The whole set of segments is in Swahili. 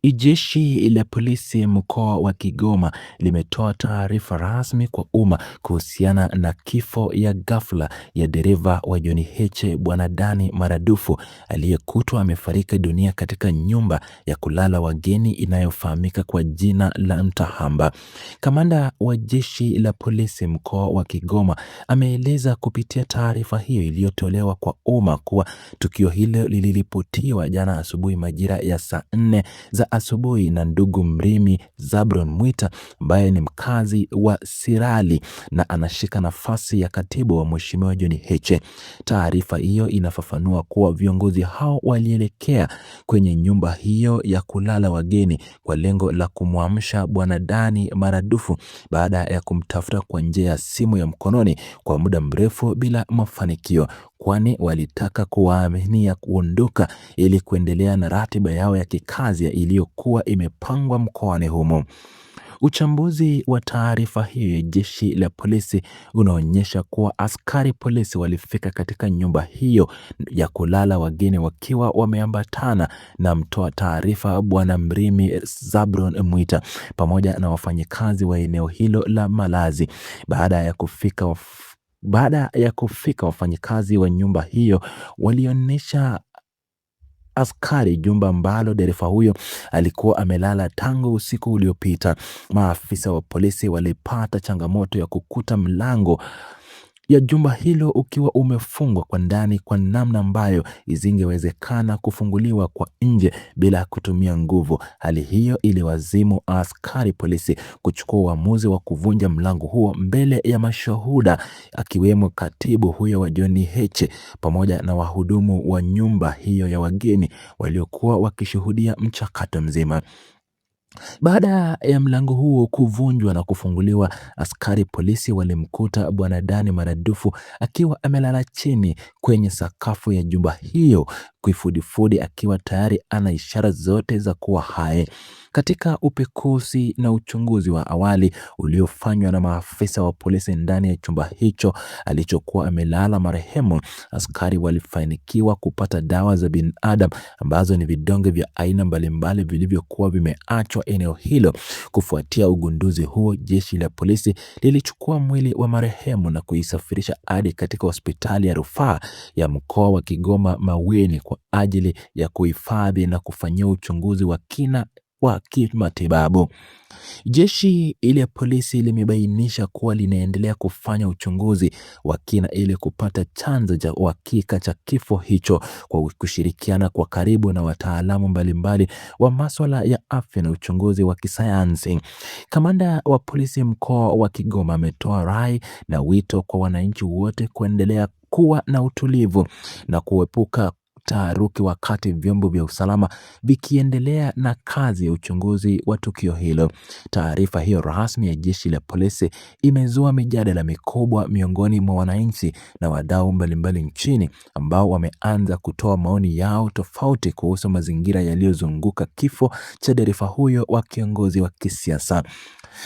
Jeshi la polisi mkoa wa Kigoma limetoa taarifa rasmi kwa umma kuhusiana na kifo ya ghafla ya dereva wa John Heche Bwana Dani Maradufu aliyekutwa amefariki dunia katika nyumba ya kulala wageni inayofahamika kwa jina la Mtahamba. Kamanda wa jeshi la polisi mkoa wa Kigoma ameeleza kupitia taarifa hiyo iliyotolewa kwa umma kuwa tukio hilo liliripotiwa jana asubuhi majira ya saa 4 za asubuhi na ndugu Mrimi Zabron Mwita ambaye ni mkazi wa Sirali na anashika nafasi ya katibu wa Mheshimiwa John Heche. Taarifa hiyo inafafanua kuwa viongozi hao walielekea kwenye nyumba hiyo ya kulala wageni kwa lengo la kumwamsha Bwana Dani Maradufu baada ya kumtafuta kwa njia ya simu ya mkononi kwa muda mrefu bila mafanikio, kwani walitaka kuwaaminia kuondoka ili kuendelea na ratiba yao ya kikazi iliyokuwa imepangwa mkoani humo. Uchambuzi wa taarifa hiyo ya jeshi la polisi unaonyesha kuwa askari polisi walifika katika nyumba hiyo ya kulala wageni wakiwa wameambatana na mtoa taarifa Bwana Mrimi Zabron Mwita pamoja na wafanyikazi wa eneo hilo la malazi. Baada ya kufika wafanyikazi wa nyumba hiyo walionyesha askari jumba ambalo dereva huyo alikuwa amelala tangu usiku uliopita. Maafisa wa polisi walipata changamoto ya kukuta mlango ya jumba hilo ukiwa umefungwa kwa ndani kwa namna ambayo isingewezekana kufunguliwa kwa nje bila kutumia nguvu. Hali hiyo iliwazimu askari polisi kuchukua uamuzi wa kuvunja mlango huo mbele ya mashuhuda akiwemo katibu huyo wa John Heche pamoja na wahudumu wa nyumba hiyo ya wageni waliokuwa wakishuhudia mchakato mzima. Baada ya mlango huo kuvunjwa na kufunguliwa, askari polisi walimkuta Bwana Dani Maradufu akiwa amelala chini kwenye sakafu ya jumba hiyo kifudifudi, akiwa tayari ana ishara zote za kuwa hai. Katika upekuzi na uchunguzi wa awali uliofanywa na maafisa wa polisi ndani ya chumba hicho alichokuwa amelala marehemu, askari walifanikiwa kupata dawa za binadamu ambazo ni vidonge vya aina mbalimbali vilivyokuwa vimeachwa eneo hilo. Kufuatia ugunduzi huo, jeshi la polisi lilichukua mwili wa marehemu na kuisafirisha hadi katika hospitali ya rufaa ya mkoa wa Kigoma Maweni kwa ajili ya kuhifadhi na kufanyia uchunguzi wa kina wa kimatibabu. Jeshi ile polisi limebainisha kuwa linaendelea kufanya uchunguzi wa kina ili kupata chanzo cha uhakika cha kifo hicho kwa kushirikiana kwa karibu na wataalamu mbalimbali wa masuala ya afya na uchunguzi wa kisayansi. Kamanda wa polisi mkoa wa Kigoma ametoa rai na wito kwa wananchi wote kuendelea kuwa na utulivu na kuepuka taharuki wakati vyombo vya usalama vikiendelea na kazi ya uchunguzi wa tukio hilo. Taarifa hiyo rasmi ya jeshi la polisi imezua mijadala mikubwa miongoni mwa wananchi na wadau mbalimbali nchini ambao wameanza kutoa maoni yao tofauti kuhusu mazingira yaliyozunguka kifo cha dereva huyo wa kiongozi wa kisiasa.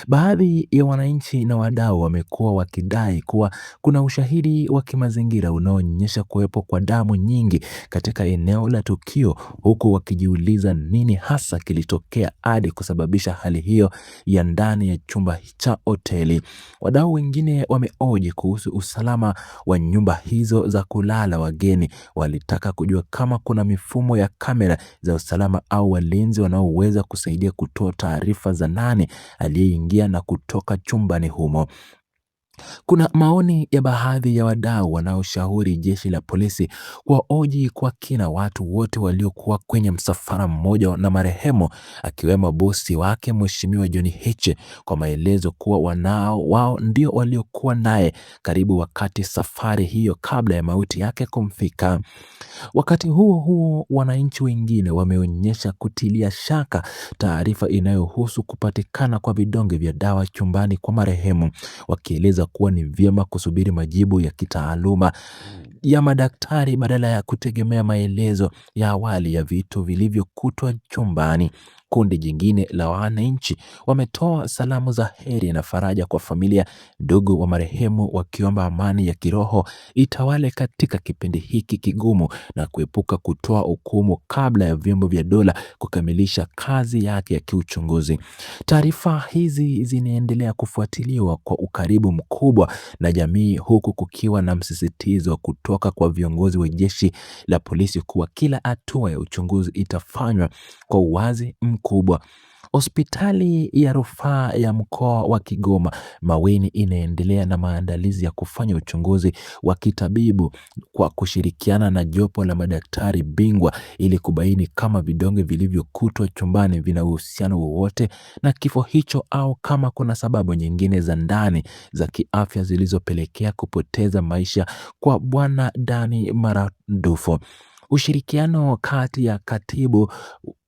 Baadhi ya wananchi na wadau wamekuwa wakidai kuwa kuna ushahidi wa kimazingira unaoonyesha kuwepo kwa damu nyingi katika eneo la tukio, huku wakijiuliza nini hasa kilitokea hadi kusababisha hali hiyo ya ndani ya chumba cha hoteli. Wadau wengine wameoji kuhusu usalama wa nyumba hizo za kulala wageni. Walitaka kujua kama kuna mifumo ya kamera za usalama au walinzi wanaoweza kusaidia kutoa taarifa za nani aliyeingia na kutoka chumbani humo. Kuna maoni ya baadhi ya wadau wanaoshauri jeshi la polisi kuwahoji kwa kina watu wote waliokuwa kwenye msafara mmoja na marehemu, akiwemo bosi wake Mheshimiwa John Heche, kwa maelezo kuwa wao ndio waliokuwa naye karibu wakati safari hiyo kabla ya mauti yake kumfika. Wakati huo huo, wananchi wengine wameonyesha kutilia shaka taarifa inayohusu kupatikana kwa vidonge vya dawa chumbani kwa marehemu, wakieleza kuwa ni vyema kusubiri majibu ya kitaaluma ya madaktari badala ya kutegemea maelezo ya awali ya vitu vilivyokutwa chumbani. Kundi jingine la wananchi wametoa salamu za heri na faraja kwa familia, ndugu wa marehemu, wakiomba amani ya kiroho itawale katika kipindi hiki kigumu na kuepuka kutoa hukumu kabla ya vyombo vya dola kukamilisha kazi yake ya kiuchunguzi. Taarifa hizi zinaendelea kufuatiliwa kwa ukaribu mkubwa na jamii, huku kukiwa na msisitizo kutoka kwa viongozi wa jeshi la polisi kuwa kila hatua ya uchunguzi itafanywa kwa uwazi mkubwa. Hospitali ya rufaa ya mkoa wa Kigoma Maweni inaendelea na maandalizi ya kufanya uchunguzi wa kitabibu kwa kushirikiana na jopo la madaktari bingwa ili kubaini kama vidonge vilivyokutwa chumbani vina uhusiano wowote na kifo hicho au kama kuna sababu nyingine za ndani za kiafya zilizopelekea kupoteza maisha kwa Bwana Dani maradufu. Ushirikiano kati ya katibu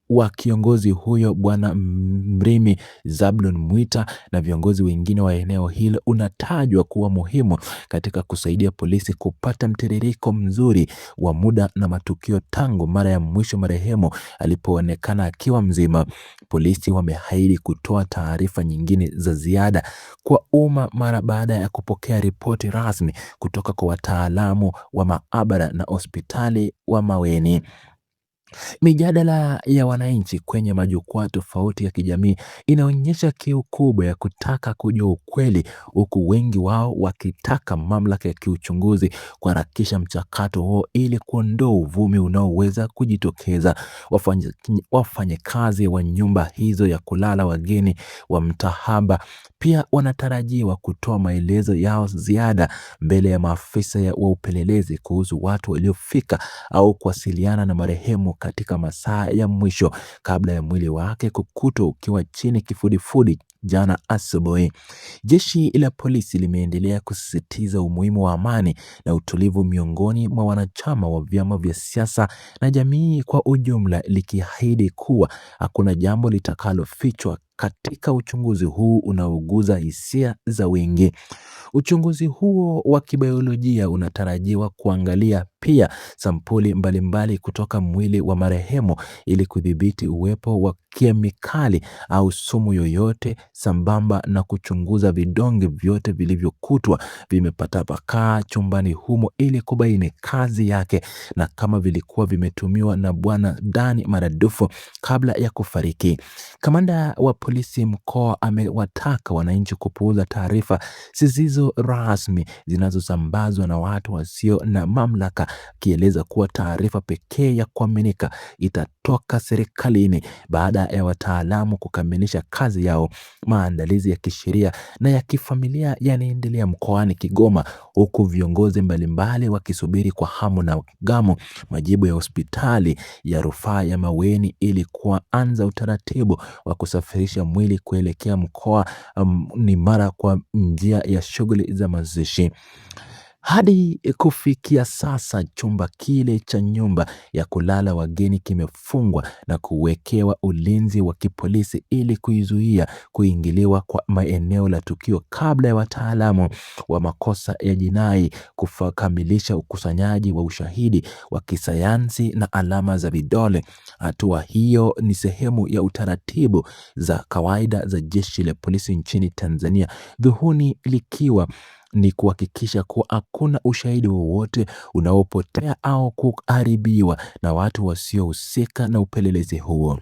wa kiongozi huyo Bwana Mrimi Zablon Mwita na viongozi wengine wa eneo hilo unatajwa kuwa muhimu katika kusaidia polisi kupata mtiririko mzuri wa muda na matukio tangu mara ya mwisho marehemu alipoonekana akiwa mzima. Polisi wameahidi kutoa taarifa nyingine za ziada kwa umma mara baada ya kupokea ripoti rasmi kutoka kwa wataalamu wa maabara na hospitali wa Maweni. Mijadala ya wananchi kwenye majukwaa tofauti ya kijamii inaonyesha kiu kubwa ya kutaka kujua ukweli, huku wengi wao wakitaka mamlaka ya kiuchunguzi kuharakisha mchakato huo ili kuondoa uvumi unaoweza kujitokeza. Wafanyakazi wa nyumba hizo ya kulala wageni wa Mtahaba pia wanatarajiwa kutoa maelezo yao ziada mbele ya maafisa wa upelelezi kuhusu watu waliofika au kuwasiliana na marehemu katika masaa ya mwisho kabla ya mwili wake kukutwa ukiwa chini kifudifudi jana asubuhi. Jeshi la polisi limeendelea kusisitiza umuhimu wa amani na utulivu miongoni mwa wanachama wa vyama vya siasa na jamii kwa ujumla, likiahidi kuwa hakuna jambo litakalofichwa katika uchunguzi huu unaoguza hisia za wengi. Uchunguzi huo wa kibiolojia unatarajiwa kuangalia pia sampuli mbalimbali kutoka mwili wa marehemu ili kudhibiti uwepo wa kemikali au sumu yoyote, sambamba na kuchunguza vidonge vyote vilivyokutwa vimepatapakaa chumbani humo ili kubaini kazi yake na kama vilikuwa vimetumiwa na Bwana Dani maradufu kabla ya kufariki. Kamanda wa polisi mkoa amewataka wananchi kupuuza taarifa zisizo rasmi zinazosambazwa na watu wasio na mamlaka, akieleza kuwa taarifa pekee ya kuaminika itatoka serikalini baada ya wataalamu kukamilisha kazi yao. Maandalizi ya kisheria na ya kifamilia yanaendelea mkoani Kigoma, huku viongozi mbalimbali wakisubiri kwa hamu na gamu majibu ya hospitali ya rufaa ya Maweni ili kuanza utaratibu wa kusafirisha mwili kuelekea mkoa ni mara kwa njia ya shughuli za mazishi. Hadi kufikia sasa chumba kile cha nyumba ya kulala wageni kimefungwa na kuwekewa ulinzi wa kipolisi ili kuizuia kuingiliwa kwa maeneo la tukio kabla ya wataalamu wa makosa ya jinai kukamilisha ukusanyaji wa ushahidi wa kisayansi na alama za vidole. Hatua hiyo ni sehemu ya utaratibu za kawaida za jeshi la polisi nchini Tanzania, dhuhuni likiwa ni kuhakikisha kuwa hakuna ushahidi wowote unaopotea au kuharibiwa na watu wasiohusika na upelelezi huo.